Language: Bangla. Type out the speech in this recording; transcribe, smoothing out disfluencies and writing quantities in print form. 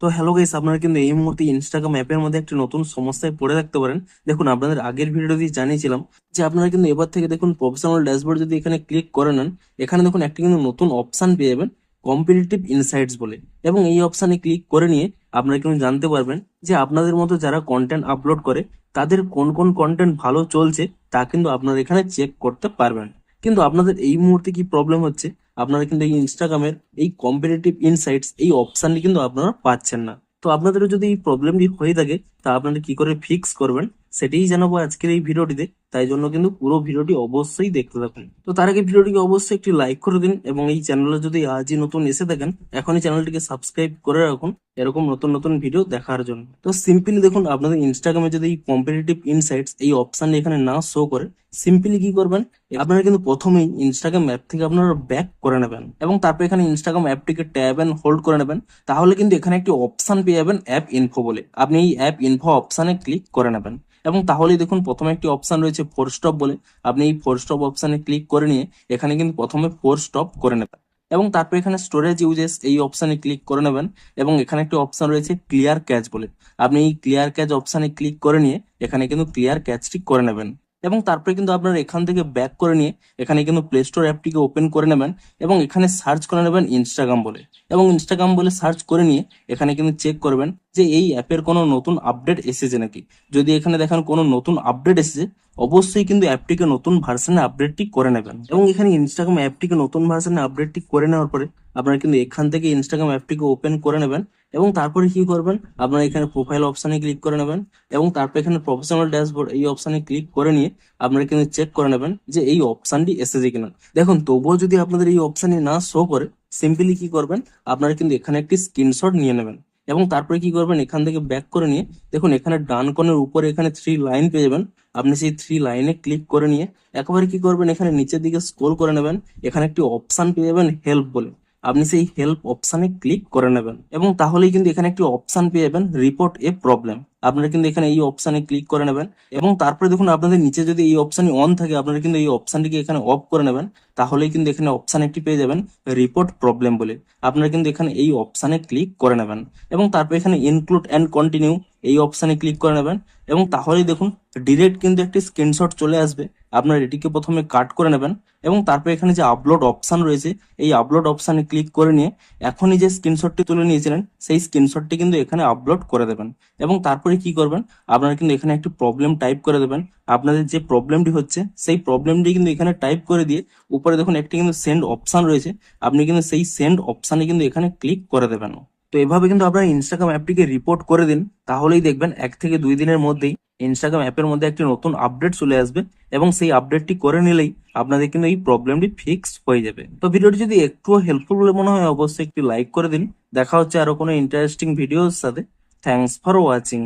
তো হ্যালো গাইস, আপনারা কিন্তু এই মুহূর্তে ইনস্টাগ্রাম অ্যাপের মধ্যে একটি নতুন সমস্যায় পড়ে থাকতে পারেন। দেখুন, আপনাদের আগের ভিডিওতে জানিয়েছিলাম যে আপনারা কিন্তু এবার থেকে দেখুন প্রফেশনাল ড্যাশবোর্ড যদি এখানে ক্লিক করে নেন, এখানে দেখুন একটি কিন্তু নতুন অপশন পেয়ে যাবেন, কম্পিটিটিভ ইনসাইটস বলে। এবং এই অপশানে ক্লিক করে নিয়ে আপনারা কিন্তু জানতে পারবেন যে আপনাদের মতো যারা কন্টেন্ট আপলোড করে তাদের কোন কোন কন্টেন্ট ভালো চলছে তা কিন্তু আপনারা এখানে চেক করতে পারবেন। কিন্তু আপনাদের এই মুহূর্তে কি প্রবলেম হচ্ছে, আপনারা কিন্তু এই ইনস্টাগ্রামের এই কম্পিটিটিভ ইনসাইটস এই অপশনটি কিন্তু আপনারা পাচ্ছেন না। তো আপনাদের যদি এই প্রবলেমটি হয়ে থাকে তা আপনারা কি করে ফিক্স করবেন সেটাই জানাবো আজকের এই ভিডিওটিতে। তাই জন্য কিন্তু পুরো ভিডিওটি অবশ্যই দেখতে থাকুন। তো তার আগে ভিডিওটিকে অবশ্যই একটি লাইক করে দিন এবং এই চ্যানেলে যদি আজই নতুন এসে থাকেন এখনই চ্যানেলটিকে সাবস্ক্রাইব করে রাখুন এরকম নতুন নতুন ভিডিও দেখার জন্য। তো সিম্পলি দেখুন, আপনাদের ইনস্টাগ্রামে যদি এই কম্পিটিটিভ ইনসাইটস এই অপশনটি এখানে না শো করে, সিম্পলি কি করবেন, আপনারা কিন্তু প্রথমেই ইনস্টাগ্রাম অ্যাপ থেকে আপনারা ব্যাক করে নেবেন এবং তারপর এখানে ইনস্টাগ্রাম অ্যাপটিকে ট্যাব এন্ড হোল্ড করে নেবেন। তাহলে কিন্তু এখানে একটি অপশন পেয়ে যাবেন অ্যাপ ইনফো বলে। আপনি এই অ্যাপ ইনফো অপশনে ক্লিক করে নেবেন এবং তাহলেই দেখুন প্রথমে একটি অপশন রয়েছে ফোর স্টপ বলে। আপনি এই ফোর স্টপ অপশনে ক্লিক করে নিয়ে এখানে কিন্তু প্রথমে ফোর স্টপ করে নেবেন এবং তারপর এখানে স্টোরেজ ইউজেস এই অপশনে ক্লিক করে নেবেন এবং এখানে একটি অপশন রয়েছে ক্লিয়ার ক্যাচ বলে। আপনি এই ক্লিয়ার ক্যাচ অপশনে ক্লিক করে নিয়ে এখানে কিন্তু ক্লিয়ার ক্যাচটি করে নেবেন এবং তারপরে কিন্তু আপনারা এখান থেকে ব্যাক করে নিয়ে এখানে কিন্তু প্লে স্টোর অ্যাপটিকে ওপেন করে নেবেন এবং এখানে সার্চ করে নেবেন ইনস্টাগ্রাম বলে। এবং ইনস্টাগ্রাম বলে সার্চ করে নিয়ে এখানে কিন্তু চেক করবেন যে এই অ্যাপের কোনো নতুন আপডেট এসেছে নাকি। যদি এখানে দেখেন কোনো নতুন আপডেট এসেছে, অবশ্যই কিন্তু অ্যাপটিকে নতুন ভার্সনে আপডেটটি করে নেবেন। এবং এখানে ইনস্টাগ্রাম অ্যাপটিকে নতুন ভার্সনে আপডেটটি করে নেওয়ার পরে আপনারা কিন্তু এখান থেকে ইনস্টাগ্রাম অ্যাপটিকে ওপেন করে নেবেন এবং তারপরে কি করবেন, আপনারা এখানে প্রোফাইল অপশনে ক্লিক করে নেবেন এবং তারপর এখানে প্রফেশনাল ড্যাশবোর্ড এই অপশনে ক্লিক করে নিয়ে আপনারা কিন্তু চেক করে নেবেন যে এই অপশনটি এসেছে কিনা। দেখুন, তবুও যদি আপনাদের এই অপশনটি না শো করে, সিম্পলি কি করবেন, আপনারা কিন্তু এখানে একটি স্ক্রিনশট নিয়ে নেবেন এবং তারপরে কি করবেন, এখান থেকে ব্যাক করে নিয়ে দেখুন এখানে ডান কোণের উপরে এখানে থ্রি লাইন পেয়ে যাবেন। আপনি সেই থ্রি লাইনে ক্লিক করে নিয়ে একেবারে কি করবেন, এখানে নিচের দিকে স্ক্রল করে নেবেন। এখানে একটি অপশন পেয়ে যাবেন হেল্প বলে। আপনি সেই হেল্প অপশনে ক্লিক করে নেবেন এবং তাহলেই কিন্তু এখানে একটি অপশন পেয়ে যাবেন রিপোর্ট এ প্রবলেম। আপনারা কিন্তু এখানে এই অপশনে ক্লিক করে নেবেন এবং তারপরে দেখুন আপনাদের নিচে যদি এই অপশনটি অন থাকে আপনারা কিন্তু এই অপশনটিকে এখানে অফ করে নেবেন। তাহলেই কিন্তু এখানে অপশন একটি পেয়ে যাবেন রিপোর্ট প্রবলেম বলে। আপনারা কিন্তু এখানে এই অপশনে ক্লিক করে নেবেন এবং তারপর এখানে ইনক্লুড অ্যান্ড কন্টিনিউ এই অপশনে ক্লিক করে নেবেন এবং তাহলেই দেখুন ডিরেক্ট কিন্তু একটি স্ক্রিনশট চলে আসবে। আপনারা এটিকে প্রথমে কাট করে নেবেন এবং তারপর এখানে যে আপলোড অপশন রয়েছে এই আপলোড অপশনে ক্লিক করে নিয়ে এখনই যে স্ক্রিনশটটি তুলে নিয়েছিলেন সেই স্ক্রিনশটটি কিন্তু এখানে আপলোড করে দেবেন এবং তারপরে কি করবেন, আপনারা কিন্তু এখানে একটি প্রবলেম টাইপ করে দেবেন। আপনাদের যে প্রবলেমটি হচ্ছে সেই প্রবলেমটি কিন্তু এখানে টাইপ করে দিয়ে উপরে দেখুন একটি কিন্তু সেন্ড অপশন রয়েছে। আপনি কিন্তু সেই সেন্ড অপশনে কিন্তু এখানে ক্লিক করে দেবেন। তো এভাবে কিন্তু আপনারা ইনস্টাগ্রাম অ্যাপটিকে রিপোর্ট করে দিন, তাহলেই দেখবেন 1 থেকে 2 দিনের মধ্যেই ইনস্টাগ্রাম অ্যাপের মধ্যে একটি নতুন আপডেট চলে আসবে এবং সেই আপডেটটি করে নিলেই আপনাদের কিন্তু এই প্রবলেমটি ফিক্স হয়ে যাবে। তো ভিডিওটি যদি একটুও হেল্পফুল বলে মনে হয় অবশ্যই একটি লাইক করে দিন। দেখা হচ্ছে আরো কোনো ইন্টারেস্টিং ভিডিওর সাথে। Thanks for watching.